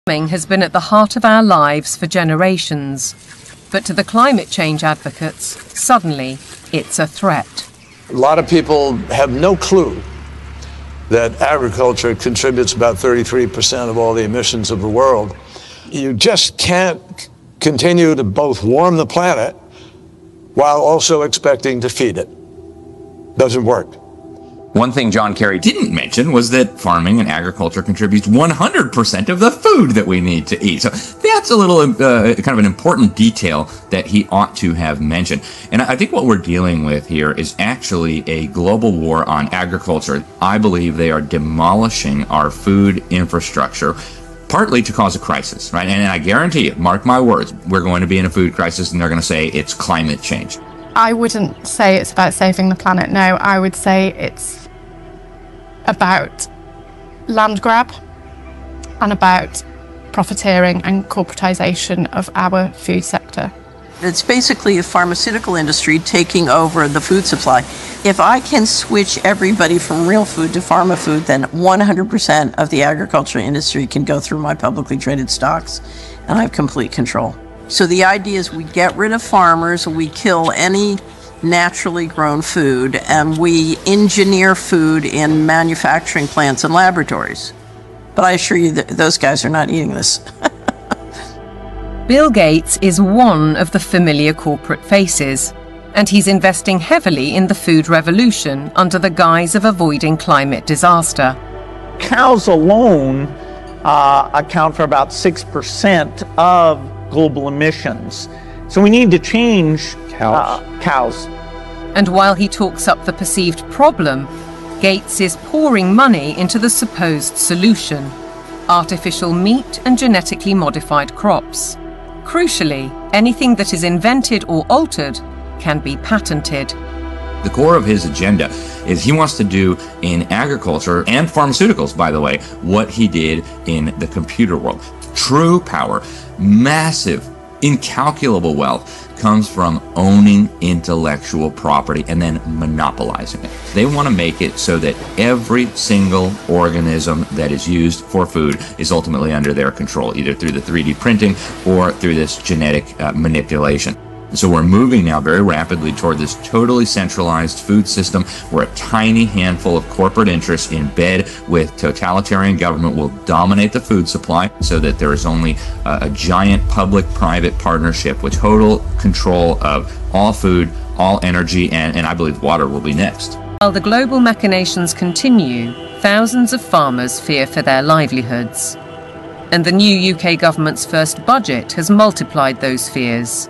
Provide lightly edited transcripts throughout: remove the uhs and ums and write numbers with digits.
Farming has been at the heart of our lives for generations, but to the climate change advocates, suddenly it's a threat. A lot of people have no clue that agriculture contributes about 33% of all the emissions of the world. You just can't continue to both warm the planet while also expecting to feed it. Doesn't work. One thing John Kerry didn't mention was that farming and agriculture contributes 100% of the food that we need to eat. So that's a little kind of an important detail that he ought to have mentioned. And I think what we're dealing with here is actually a global war on agriculture. I believe they are demolishing our food infrastructure, partly to cause a crisis, right? And I guarantee you, mark my words, we're going to be in a food crisis, and they're going to say it's climate change. I wouldn't say it's about saving the planet, no. I would say it's about land grab and about profiteering and corporatization of our food sector. It's basically a pharmaceutical industry taking over the food supply. If I can switch everybody from real food to pharma food, then 100% of the agriculture industry can go through my publicly traded stocks, and I have complete control. So the idea is we get rid of farmers, we kill any naturally grown food, and we engineer food in manufacturing plants and laboratories. But I assure you that those guys are not eating this. Bill Gates is one of the familiar corporate faces, and he's investing heavily in the food revolution under the guise of avoiding climate disaster. Cows alone account for about 6% of global emissions. So we need to change cows. And while he talks up the perceived problem, Gates is pouring money into the supposed solution: artificial meat and genetically modified crops. Crucially, anything that is invented or altered can be patented. The core of his agenda is he wants to do in agriculture and pharmaceuticals, by the way, what he did in the computer world. True power, massive, incalculable wealth comes from owning intellectual property and then monopolizing it. They want to make it so that every single organism that is used for food is ultimately under their control, either through the 3D printing or through this genetic manipulation. So we're moving now very rapidly toward this totally centralized food system where a tiny handful of corporate interests in bed with totalitarian government will dominate the food supply, so that there is only a giant public-private partnership with total control of all food, all energy, and I believe water will be next. While the global machinations continue, thousands of farmers fear for their livelihoods. And the new UK government's first budget has multiplied those fears.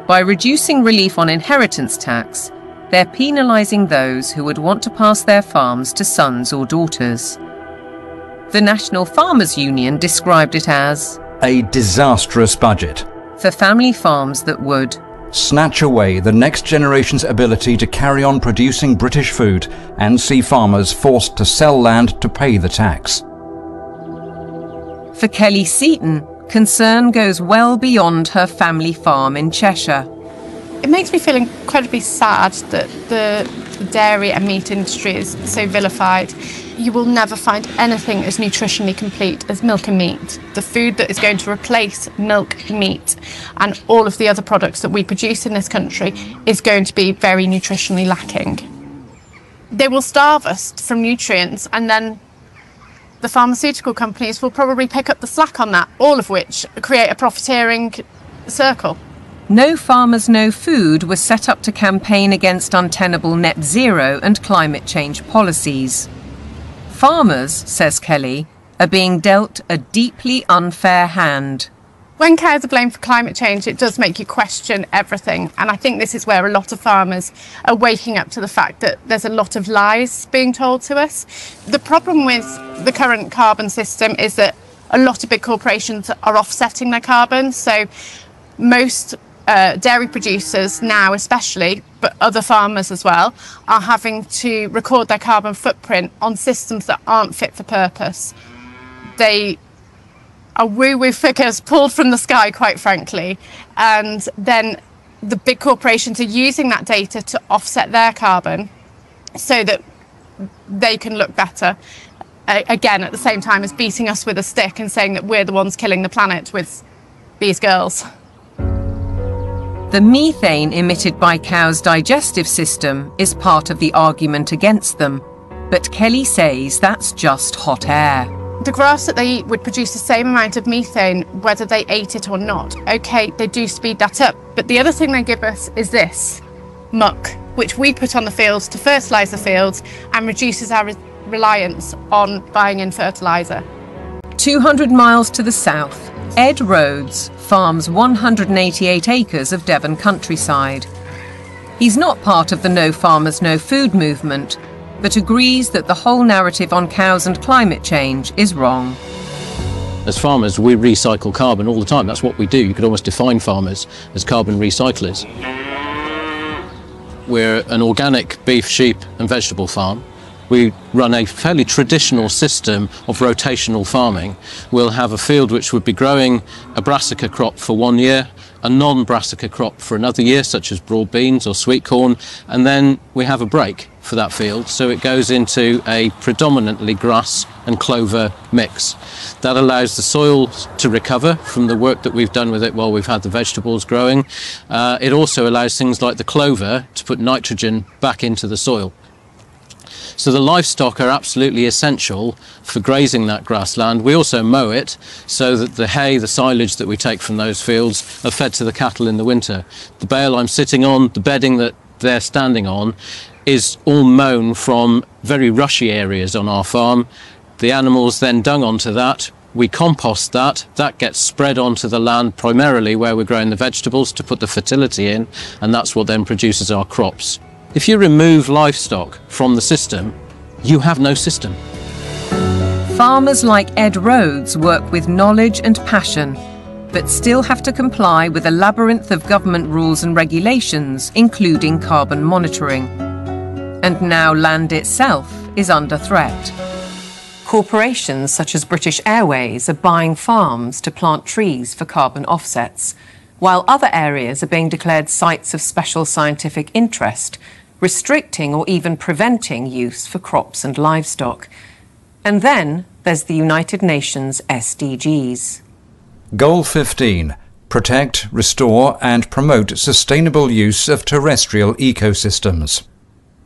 By reducing relief on inheritance tax, they're penalising those who would want to pass their farms to sons or daughters. The National Farmers Union described it as a disastrous budget for family farms that would snatch away the next generation's ability to carry on producing British food and see farmers forced to sell land to pay the tax. For Kelly Seaton, concern goes well beyond her family farm in Cheshire. It makes me feel incredibly sad that the dairy and meat industry is so vilified. You will never find anything as nutritionally complete as milk and meat. The food that is going to replace milk, meat, and all of the other products that we produce in this country is going to be very nutritionally lacking. They will starve us from nutrients, and then the pharmaceutical companies will probably pick up the slack on that, all of which create a profiteering circle. No Farmers, No Food was set up to campaign against untenable net zero and climate change policies. Farmers, says Kelly, are being dealt a deeply unfair hand. When cows are blamed for climate change, it does make you question everything. And I think this is where a lot of farmers are waking up to the fact that there's a lot of lies being told to us. The problem with the current carbon system is that a lot of big corporations are offsetting their carbon. So most dairy producers now especially, but other farmers as well, are having to record their carbon footprint on systems that aren't fit for purpose. They are woo-woo figures pulled from the sky, quite frankly, and then the big corporations are using that data to offset their carbon so that they can look better. again, at the same time as beating us with a stick and saying that we're the ones killing the planet with these girls. The methane emitted by cows' digestive system is part of the argument against them, but Kelly says that's just hot air. The grass that they eat would produce the same amount of methane whether they ate it or not. Okay, they do speed that up, but the other thing they give us is this, muck, which we put on the fields to fertilise the fields and reduces our reliance on buying in fertiliser. 200 miles to the south, Ed Rhodes farms 188 acres of Devon countryside. He's not part of the No Farmers No Food movement, but agrees that the whole narrative on cows and climate change is wrong. As farmers, we recycle carbon all the time. That's what we do. You could almost define farmers as carbon recyclers. We're an organic beef, sheep and vegetable farm. We run a fairly traditional system of rotational farming. We'll have a field which would be growing a brassica crop for 1 year, a non-brassica crop for another year, such as broad beans or sweet corn, and then we have a break for that field, so it goes into a predominantly grass and clover mix. That allows the soil to recover from the work that we've done with it while we've had the vegetables growing. It also allows things like the clover to put nitrogen back into the soil. So the livestock are absolutely essential for grazing that grassland. We also mow it so that the hay, the silage that we take from those fields are fed to the cattle in the winter. The bale I'm sitting on, the bedding that they're standing on, is all mown from very rushy areas on our farm. The animals then dung onto that. We compost that. That gets spread onto the land primarily where we're growing the vegetables to put the fertility in, and that's what then produces our crops. If you remove livestock from the system, you have no system. Farmers like Ed Rhodes work with knowledge and passion, but still have to comply with a labyrinth of government rules and regulations, including carbon monitoring. And now land itself is under threat. Corporations such as British Airways are buying farms to plant trees for carbon offsets, while other areas are being declared sites of special scientific interest, restricting or even preventing use for crops and livestock. And then there's the United Nations SDGs. Goal 15. Protect, restore and promote sustainable use of terrestrial ecosystems.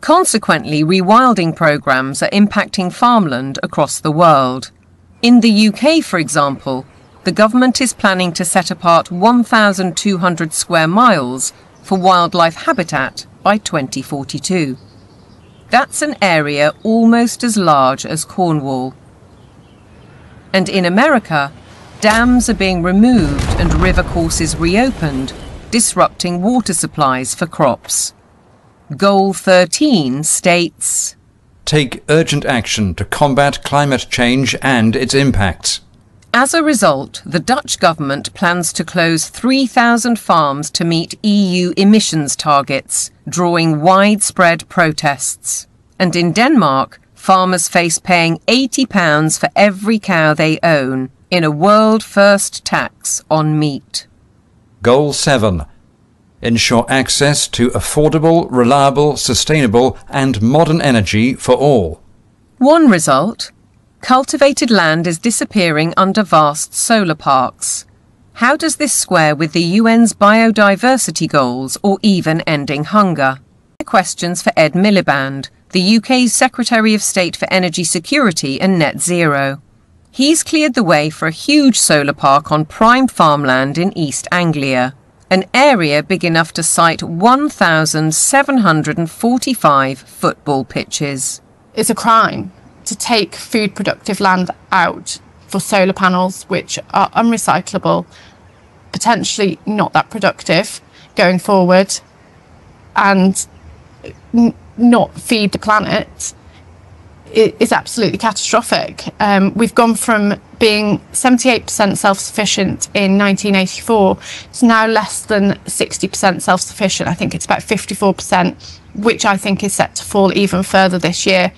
Consequently, rewilding programmes are impacting farmland across the world. In the UK, for example, the government is planning to set apart 1,200 square miles for wildlife habitat by 2042. That's an area almost as large as Cornwall. And in America, dams are being removed and river courses reopened, disrupting water supplies for crops. Goal 13 states, take urgent action to combat climate change and its impacts. As a result, the Dutch government plans to close 3,000 farms to meet EU emissions targets, drawing widespread protests. And in Denmark, farmers face paying £80 for every cow they own in a world-first tax on meat. Goal 7. Ensure access to affordable, reliable, sustainable and modern energy for all. One result: cultivated land is disappearing under vast solar parks. How does this square with the UN's biodiversity goals or even ending hunger? Questions for Ed Miliband, the UK's Secretary of State for Energy Security and Net Zero. He's cleared the way for a huge solar park on prime farmland in East Anglia, an area big enough to site 1,745 football pitches. It's a crime to take food productive land out for solar panels which are unrecyclable, potentially not that productive going forward, and not feed the planet. It is absolutely catastrophic. We've gone from being 78% self-sufficient in 1984 to now less than 60% self-sufficient. I think it's about 54%, which I think is set to fall even further this year.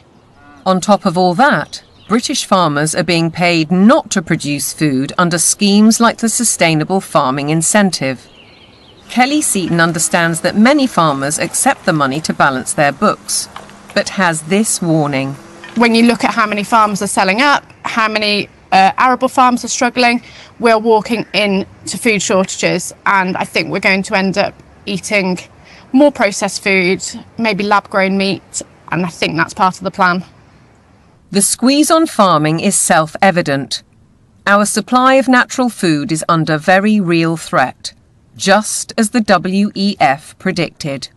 On top of all that, British farmers are being paid not to produce food under schemes like the Sustainable Farming Incentive. Kelly Seaton understands that many farmers accept the money to balance their books, but has this warning. When you look at how many farms are selling up, how many arable farms are struggling, we're walking into food shortages, and I think we're going to end up eating more processed food, maybe lab-grown meat, and I think that's part of the plan. The squeeze on farming is self-evident. Our supply of natural food is under very real threat, just as the WEF predicted.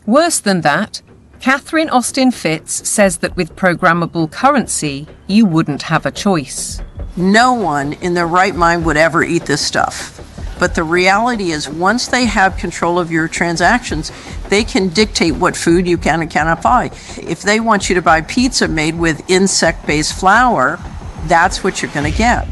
Worse than that, Catherine Austin Fitz says that with programmable currency, you wouldn't have a choice. No one in their right mind would ever eat this stuff. But the reality is, once they have control of your transactions, they can dictate what food you can and cannot buy. If they want you to buy pizza made with insect-based flour, that's what you're going to get.